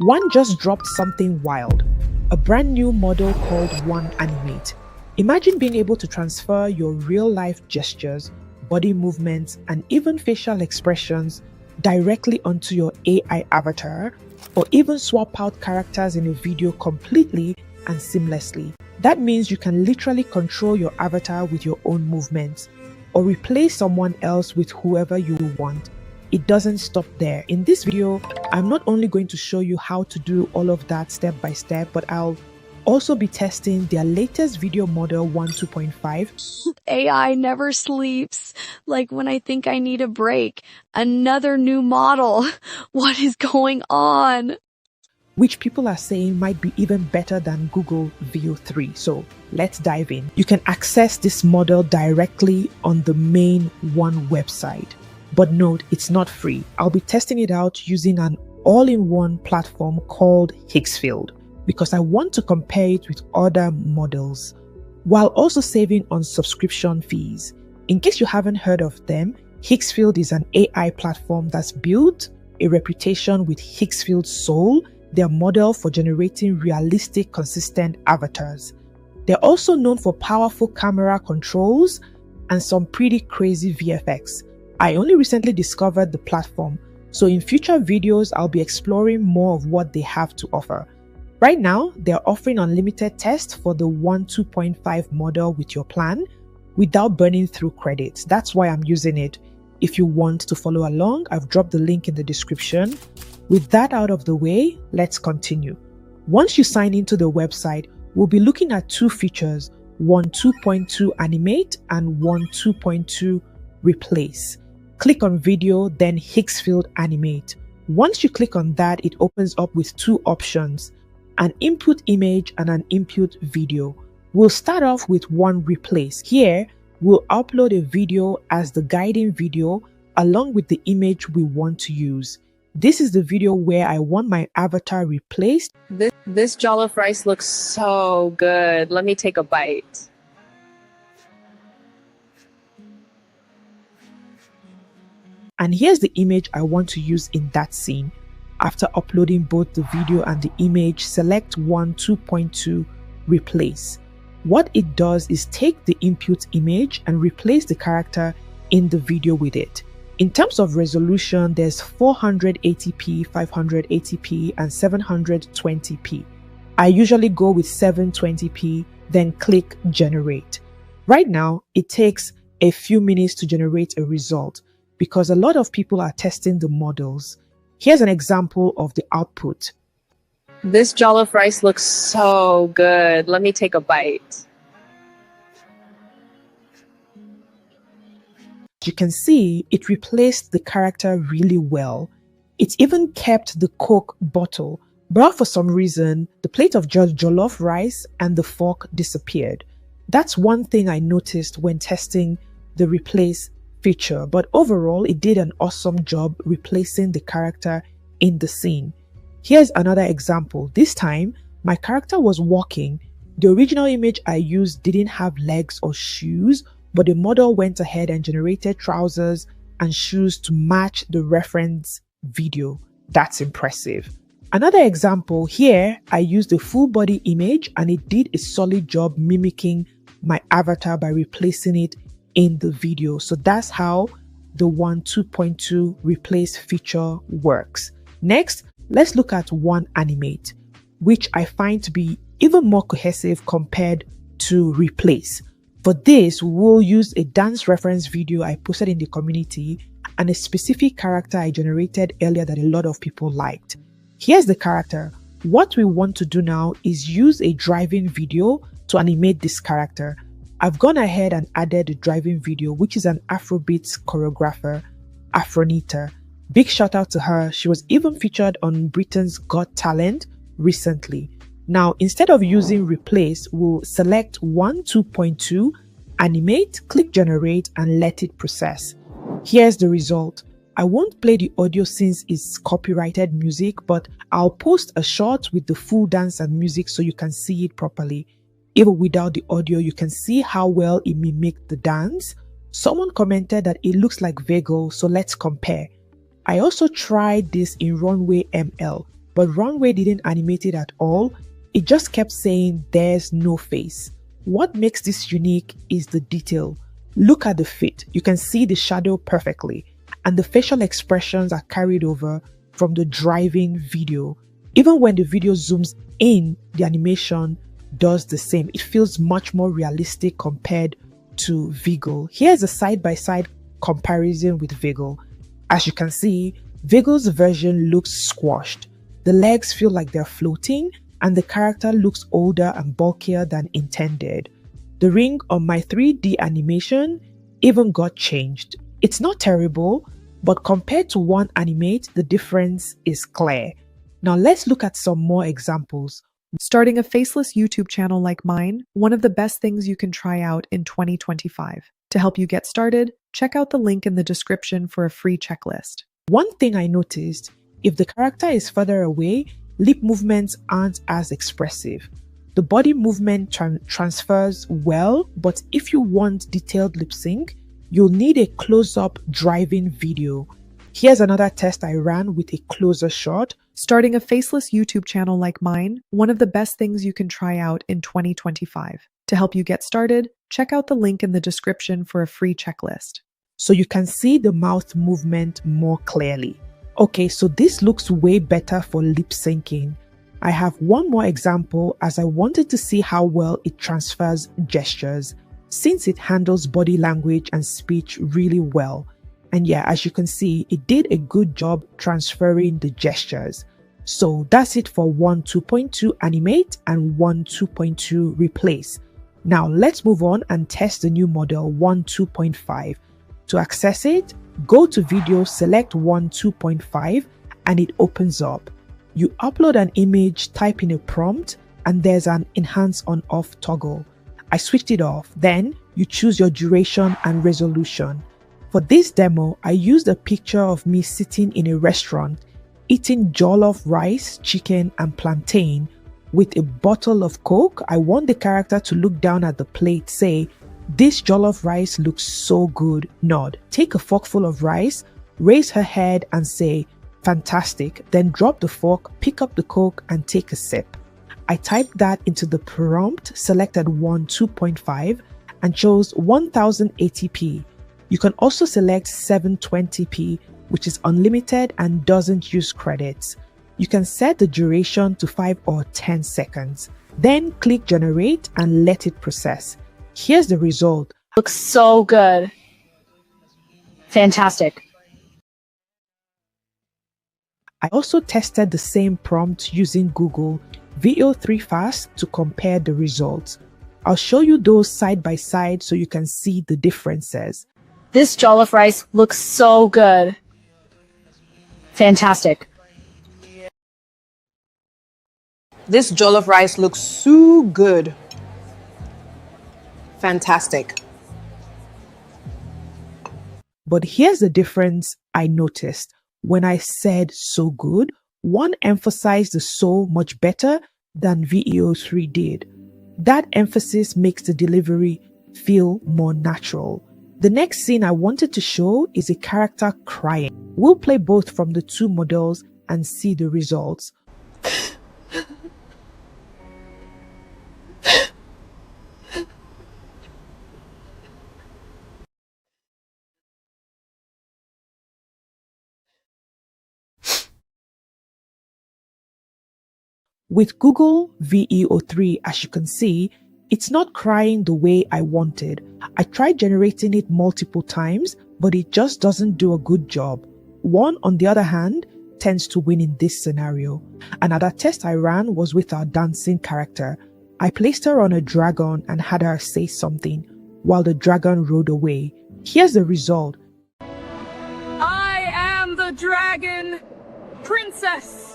WAN just dropped something wild, a brand new model called WAN Animate. Imagine being able to transfer your real-life gestures, body movements, and even facial expressions directly onto your AI avatar, or even swap out characters in a video completely and seamlessly. That means you can literally control your avatar with your own movements, or replace someone else with whoever you want. It doesn't stop there. In this video, I'm not only going to show you how to do all of that step by step, but I'll also be testing their latest video model WAN 2.5. AI never sleeps. Like when I think I need a break. Another new model. What is going on? Which people are saying might be even better than Google Veo 3. So let's dive in. You can access this model directly on the main WAN website. But note, it's not free. I'll be testing it out using an all-in-one platform called Higgsfield because I want to compare it with other models while also saving on subscription fees. In case you haven't heard of them, Higgsfield is an AI platform that's built a reputation with Higgsfield Soul, their model for generating realistic, consistent avatars. They're also known for powerful camera controls and some pretty crazy VFX. I only recently discovered the platform, so in future videos, I'll be exploring more of what they have to offer. Right now, they're offering unlimited tests for the WAN 2.5 model with your plan without burning through credits. That's why I'm using it. If you want to follow along, I've dropped the link in the description. With that out of the way, let's continue. Once you sign into the website, we'll be looking at two features, WAN 2.2 Animate and WAN 2.2 Replace. Click on Video, then Higgsfield Animate. Once you click on that, it opens up with two options, an input image and an input video. We'll start off with WAN Replace. Here, we'll upload a video as the guiding video along with the image we want to use. This is the video where I want my avatar replaced. This jollof rice looks so good. Let me take a bite. And here's the image I want to use in that scene. After uploading both the video and the image, select WAN 2.2 Replace. What it does is take the input image and replace the character in the video with it. In terms of resolution, there's 480p, 580p, and 720p. I usually go with 720p, then click Generate. Right now, it takes a few minutes to generate a result because a lot of people are testing the models. Here's an example of the output. This jollof rice looks so good. Let me take a bite. You can see it replaced the character really well. It even kept the Coke bottle, but for some reason, the plate of jollof rice and the fork disappeared. That's one thing I noticed when testing the replace feature, but overall, it did an awesome job replacing the character in the scene. Here's another example. This time, my character was walking. The original image I used didn't have legs or shoes, but the model went ahead and generated trousers and shoes to match the reference video. That's impressive. Another example, here I used a full body image and it did a solid job mimicking my avatar by replacing it in the video. So that's how the WAN 2.2 Replace feature works. Next, let's look at WAN Animate, which I find to be even more cohesive compared to Replace. For this, we'll use a dance reference video I posted in the community and a specific character I generated earlier that a lot of people liked. Here's the character. What we want to do now is use a driving video to animate this character. I've gone ahead and added a driving video, which is an Afrobeats choreographer, Afronita. Big shout out to her. She was even featured on Britain's Got Talent recently. Now, instead of using Replace, we'll select WAN 2.2, Animate, click Generate, and let it process. Here's the result. I won't play the audio since it's copyrighted music, but I'll post a short with the full dance and music so you can see it properly. Even without the audio, you can see how well it mimicked the dance. Someone commented that it looks like Vego, so let's compare. I also tried this in Runway ML. but Runway didn't animate it at all. It just kept saying there's no face. What makes this unique is the detail. Look at the fit. You can see the shadow perfectly, and the facial expressions are carried over from the driving video. Even when the video zooms in, the animation does the same. It feels much more realistic compared to Vigil. Here's a side-by-side comparison with Vigil. As you can see, Vigil's version looks squashed. The legs feel like they're floating, and the character looks older and bulkier than intended. The ring on my 3D animation even got changed. It's not terrible, but compared to WAN Animate, the difference is clear. Now let's look at some more examples. Starting a faceless YouTube channel like mine, one of the best things you can try out in 2025. To help you get started, check out the link in the description for a free checklist. One thing I noticed, if the character is further away, lip movements aren't as expressive. The body movement transfers well, but if you want detailed lip sync, you'll need a close-up driving video. Here's another test I ran with a closer shot. Starting a faceless YouTube channel like mine, one of the best things you can try out in 2025. To help you get started, check out the link in the description for a free checklist. So you can see the mouth movement more clearly. Okay, so this looks way better for lip syncing. I have one more example as I wanted to see how well it transfers gestures, since it handles body language and speech really well. And yeah, as you can see, it did a good job transferring the gestures. So that's it for WAN 2.2 Animate and WAN 2.2 Replace. Now let's move on and test the new model WAN 2.5. To access it, go to Video, select WAN 2.5 and it opens up. You upload an image, type in a prompt, and there's an enhance on off toggle. I switched it off. Then you choose your duration and resolution. For this demo, I used a picture of me sitting in a restaurant eating jollof rice, chicken, and plantain with a bottle of Coke. I want the character to look down at the plate, say, "This jollof rice looks so good," nod, take a forkful of rice, raise her head and say, "Fantastic," then drop the fork, pick up the Coke and take a sip. I typed that into the prompt, selected WAN 2.5 and chose 1080p. You can also select 720p, which is unlimited and doesn't use credits. You can set the duration to 5 or 10 seconds. Then click generate and let it process. Here's the result. Looks so good. Fantastic. I also tested the same prompt using Google VO3 Fast to compare the results. I'll show you those side by side so you can see the differences. This jollof rice looks so good. Fantastic. This jollof rice looks so good. Fantastic. But here's the difference I noticed. When I said so good, one emphasized the so much better than VEO3 did. That emphasis makes the delivery feel more natural. The next scene I wanted to show is a character crying. We'll play both from the two models and see the results. With Google VEO3, as you can see, it's not crying the way I wanted. I tried generating it multiple times, but it just doesn't do a good job. WAN, on the other hand, tends to win in this scenario. Another test I ran was with our dancing character. I placed her on a dragon and had her say something while the dragon rode away. Here's the result. I am the dragon princess.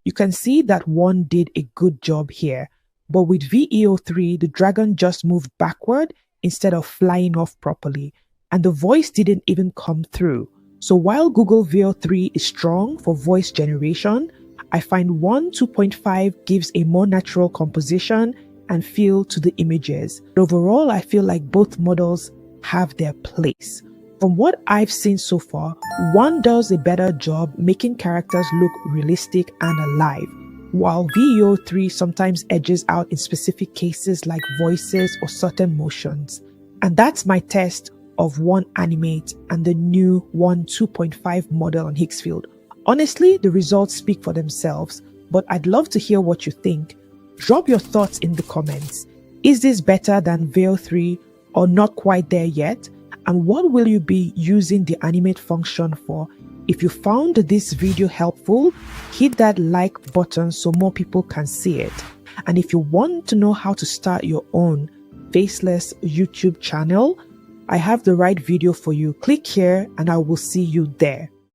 You can see that WAN did a good job here, but with VEO3, the dragon just moved backward instead of flying off properly, and the voice didn't even come through. So while Google VEO3 is strong for voice generation, I find WAN 2.5 gives a more natural composition and feel to the images. Overall, I feel like both models have their place. From what I've seen so far, WAN does a better job making characters look realistic and alive, while VEO 3 sometimes edges out in specific cases like voices or certain motions. And that's my test of WAN Animate and the new WAN 2.5 model on Higgsfield. Honestly, the results speak for themselves, but I'd love to hear what you think. Drop your thoughts in the comments. Is this better than VEO 3 or not quite there yet? And what will you be using the animate function for? If you found this video helpful, hit that like button so more people can see it. And if you want to know how to start your own faceless YouTube channel, I have the right video for you. Click here and I will see you there.